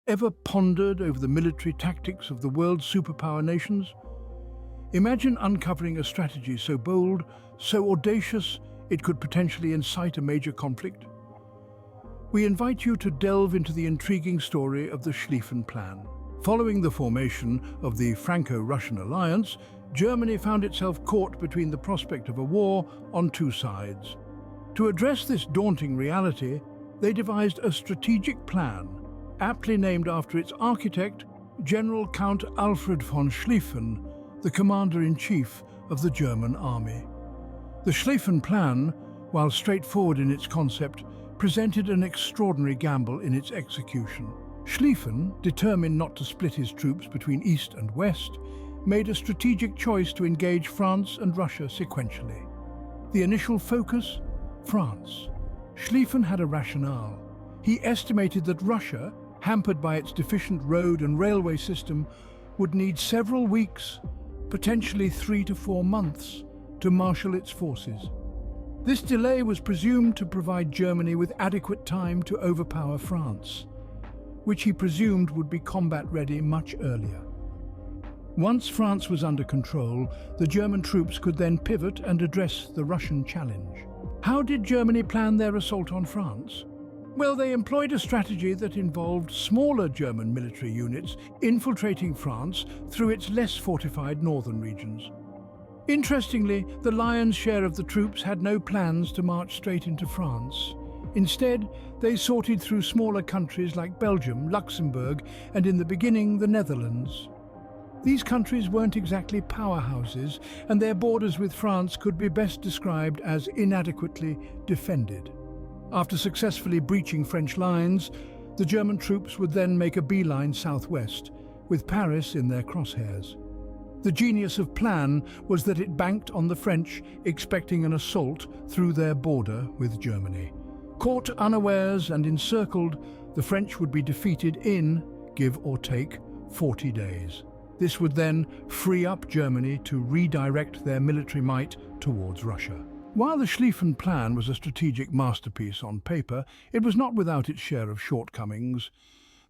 Ever pondered over the military tactics of the world's superpower nations? Imagine uncovering a strategy so bold, so audacious, it could potentially incite a major conflict. We invite you to delve into the intriguing story of the Schlieffen Plan. Following the formation of the Franco-Russian alliance, Germany found itself caught between the prospect of a war on two sides. To address this daunting reality, they devised a strategic plan, aptly named after its architect, General Count Alfred von Schlieffen, the commander-in-chief of the German army. The Schlieffen Plan, while straightforward in its concept, presented an extraordinary gamble in its execution. Schlieffen, determined not to split his troops between East and West, made a strategic choice to engage France and Russia sequentially. The initial focus? France. Schlieffen had a rationale. He estimated that Russia, hampered by its deficient road and railway system, would need several weeks, potentially 3 to 4 months, to marshal its forces. This delay was presumed to provide Germany with adequate time to overpower France, which he presumed would be combat-ready much earlier. Once France was under control, the German troops could then pivot and address the Russian challenge. How did Germany plan their assault on France? Well, they employed a strategy that involved smaller German military units infiltrating France through its less fortified northern regions. Interestingly, the lion's share of the troops had no plans to march straight into France. Instead, they sorted through smaller countries like Belgium, Luxembourg, and in the beginning, the Netherlands. These countries weren't exactly powerhouses, and their borders with France could be best described as inadequately defended. After successfully breaching French lines, the German troops would then make a beeline southwest, with Paris in their crosshairs. The genius of plan was that it banked on the French expecting an assault through their border with Germany. Caught unawares and encircled, the French would be defeated in, give or take, 40 days. This would then free up Germany to redirect their military might towards Russia. While the Schlieffen Plan was a strategic masterpiece on paper, it was not without its share of shortcomings.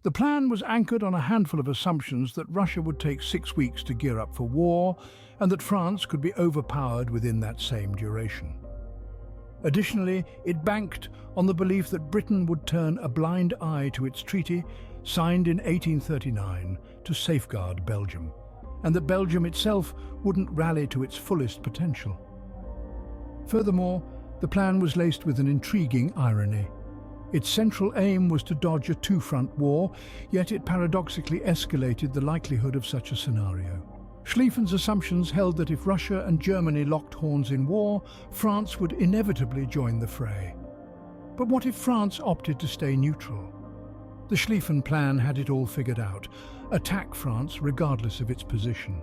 The plan was anchored on a handful of assumptions that Russia would take 6 weeks to gear up for war, and that France could be overpowered within that same duration. Additionally, it banked on the belief that Britain would turn a blind eye to its treaty, signed in 1839, to safeguard Belgium, and that Belgium itself wouldn't rally to its fullest potential. Furthermore, the plan was laced with an intriguing irony. Its central aim was to dodge a two-front war, yet it paradoxically escalated the likelihood of such a scenario. Schlieffen's assumptions held that if Russia and Germany locked horns in war, France would inevitably join the fray. But what if France opted to stay neutral? The Schlieffen Plan had it all figured out: attack France regardless of its position.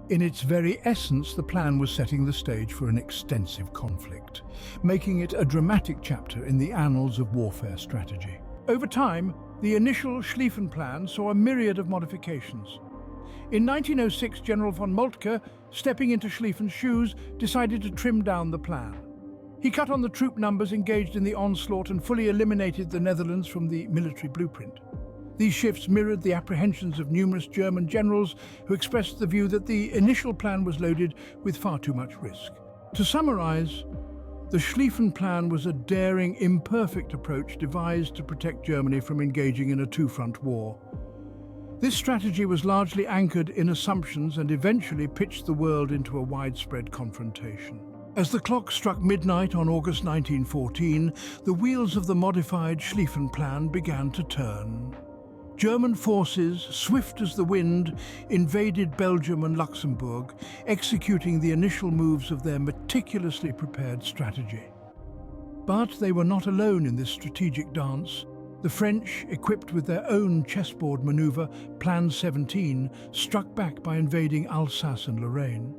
In its very essence, the plan was setting the stage for an extensive conflict, making it a dramatic chapter in the annals of warfare strategy. Over time, the initial Schlieffen Plan saw a myriad of modifications. In 1906, General von Moltke, stepping into Schlieffen's shoes, decided to trim down the plan. He cut on the troop numbers engaged in the onslaught and fully eliminated the Netherlands from the military blueprint. These shifts mirrored the apprehensions of numerous German generals who expressed the view that the initial plan was loaded with far too much risk. To summarize, the Schlieffen Plan was a daring, imperfect approach devised to protect Germany from engaging in a two-front war. This strategy was largely anchored in assumptions and eventually pitched the world into a widespread confrontation. As the clock struck midnight on August 1914, the wheels of the modified Schlieffen Plan began to turn. German forces, swift as the wind, invaded Belgium and Luxembourg, executing the initial moves of their meticulously prepared strategy. But they were not alone in this strategic dance. The French, equipped with their own chessboard maneuver, Plan 17, struck back by invading Alsace and Lorraine.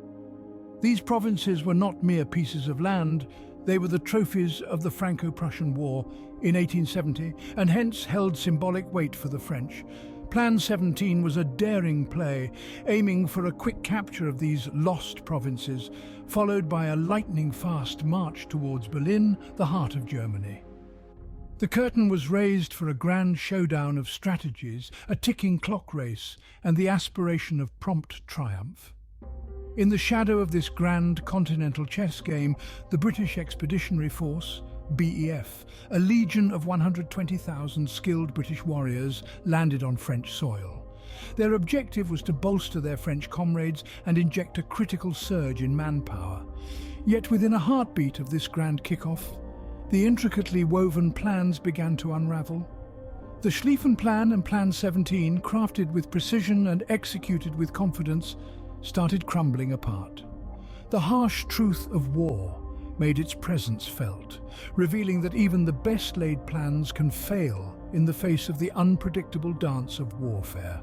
These provinces were not mere pieces of land, they were the trophies of the Franco-Prussian War in 1870, and hence held symbolic weight for the French. Plan 17 was a daring play, aiming for a quick capture of these lost provinces, followed by a lightning-fast march towards Berlin, the heart of Germany. The curtain was raised for a grand showdown of strategies, a ticking clock race, and the aspiration of prompt triumph. In the shadow of this grand continental chess game, the British Expeditionary Force, BEF, a legion of 120,000 skilled British warriors, landed on French soil. Their objective was to bolster their French comrades and inject a critical surge in manpower. Yet within a heartbeat of this grand kickoff, the intricately woven plans began to unravel. The Schlieffen Plan and Plan 17, crafted with precision and executed with confidence, started crumbling apart. The harsh truth of war made its presence felt, revealing that even the best-laid plans can fail in the face of the unpredictable dance of warfare.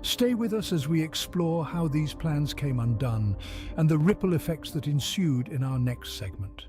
Stay with us as we explore how these plans came undone and the ripple effects that ensued in our next segment.